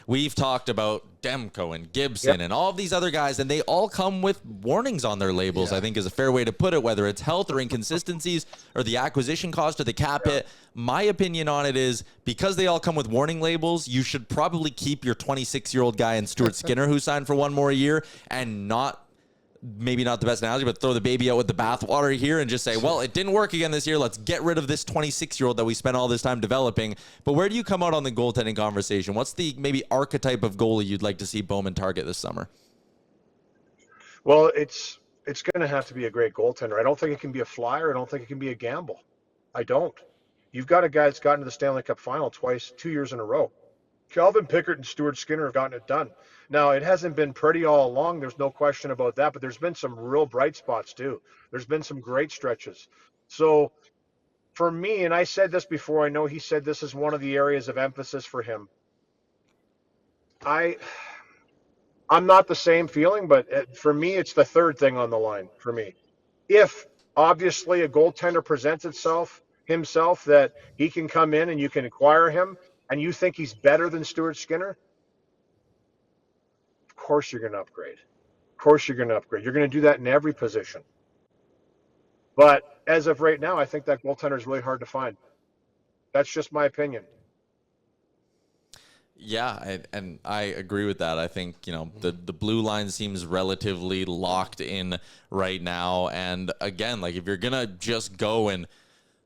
we've talked about Demko and Gibson and all of these other guys, and they all come with warnings on their labels, I think is a fair way to put it, whether it's health or inconsistencies or the acquisition cost or the cap hit. My opinion on it is because they all come with warning labels, you should probably keep your 26-year-old guy in Stuart Skinner who signed for one more year and maybe not the best analogy, but throw the baby out with the bathwater here and just say, well, it didn't work again this year. Let's get rid of this 26-year-old that we spent all this time developing. But where do you come out on the goaltending conversation? What's the maybe archetype of goalie you'd like to see Bowman target this summer? Well, it's going to have to be a great goaltender. I don't think it can be a flyer. I don't think it can be a gamble. I don't. You've got a guy that's gotten to the Stanley Cup final twice, 2 years in a row. Calvin Pickard and Stuart Skinner have gotten it done. Now, it hasn't been pretty all along. There's no question about that, but there's been some real bright spots too. There's been some great stretches. So for me, and I said this before, I know he said this is one of the areas of emphasis for him. I'm not the same feeling, but for me, it's the third thing on the line for me. If obviously a goaltender presents himself that he can come in and you can acquire him, and you think he's better than Stuart Skinner, of course you're going to upgrade. Of course you're going to upgrade. You're going to do that in every position. But as of right now, I think that goaltender is really hard to find. That's just my opinion. Yeah, and I agree with that. I think, the blue line seems relatively locked in right now. And again, like if you're going to just go and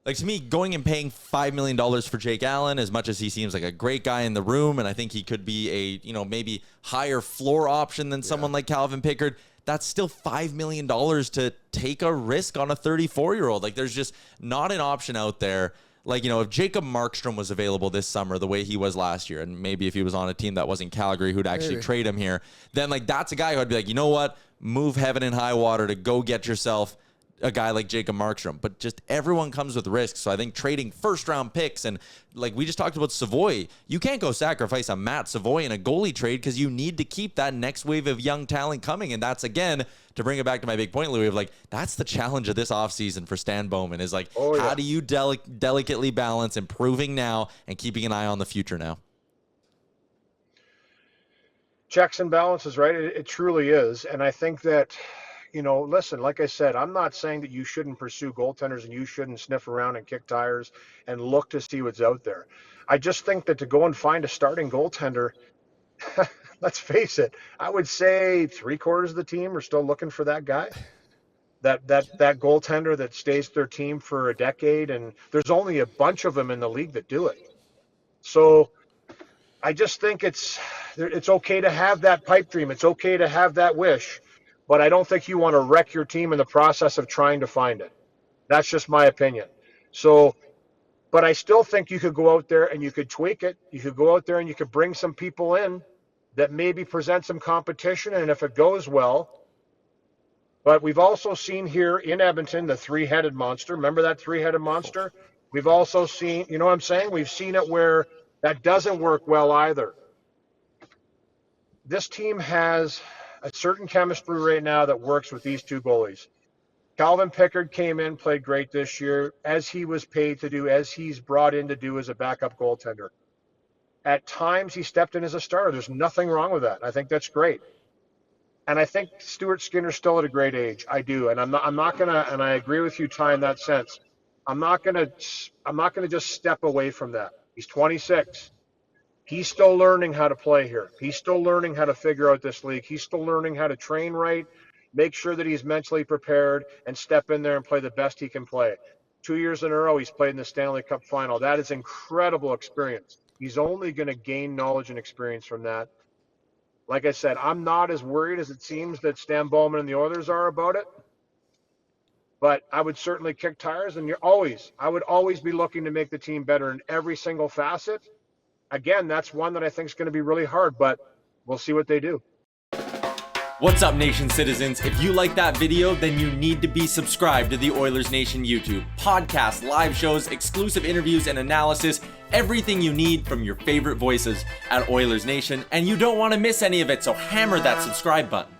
to me, going and paying $5 million for Jake Allen, as much as he seems like a great guy in the room, and I think he could be a, maybe higher floor option than someone like Calvin Pickard, that's still $5 million to take a risk on a 34-year-old. Like, there's just not an option out there. Like, if Jacob Markstrom was available this summer the way he was last year, and maybe if he was on a team that wasn't Calgary who'd actually trade him here, then, that's a guy who I'd be like, you know what? Move heaven and high water to go get yourself a guy like Jacob Markstrom. But just everyone comes with risks. So I think trading first-round picks, and like we just talked about Savoy, you can't go sacrifice a Matt Savoy in a goalie trade because you need to keep that next wave of young talent coming. And that's, again, to bring it back to my big point, Louis, of that's the challenge of this offseason for Stan Bowman is how do you delicately balance improving now and keeping an eye on the future now? Checks and balances, right? It truly is. And I think that, listen, like I said, I'm not saying that you shouldn't pursue goaltenders and you shouldn't sniff around and kick tires and look to see what's out there. I just think that to go and find a starting goaltender, let's face it, I would say 3/4 of the team are still looking for that guy, that goaltender that stays their team for a decade. And there's only a bunch of them in the league that do it. So I just think it's okay to have that pipe dream. It's okay to have that wish. But I don't think you want to wreck your team in the process of trying to find it. That's just my opinion. So, but I still think you could go out there and you could tweak it. You could go out there and you could bring some people in that maybe present some competition. And if it goes well, but we've also seen here in Edmonton, the three-headed monster. Remember that three-headed monster? We've also seen, you know what I'm saying? We've seen it where that doesn't work well either. This team has a certain chemistry right now that works with these two goalies. Calvin Pickard came in, played great this year, as he was paid to do, as he's brought in to do as a backup goaltender. At times, he stepped in as a starter. There's nothing wrong with that. I think that's great. And I think Stuart Skinner's still at a great age. I do. And I'm not going to, and I agree with you, Ty, in that sense. I'm not going to just step away from that. He's 26. He's still learning how to play here. He's still learning how to figure out this league. He's still learning how to train right, make sure that he's mentally prepared, and step in there and play the best he can play. 2 years in a row, he's played in the Stanley Cup final. That is incredible experience. He's only going to gain knowledge and experience from that. Like I said, I'm not as worried as it seems that Stan Bowman and the Oilers are about it. But I would certainly kick tires, and I would always be looking to make the team better in every single facet. Again, that's one that I think is going to be really hard, but we'll see what they do. What's up, Nation citizens? If you like that video, then you need to be subscribed to the Oilers Nation YouTube. Podcasts, live shows, exclusive interviews, and analysis. Everything you need from your favorite voices at Oilers Nation. And you don't want to miss any of it, so hammer that subscribe button.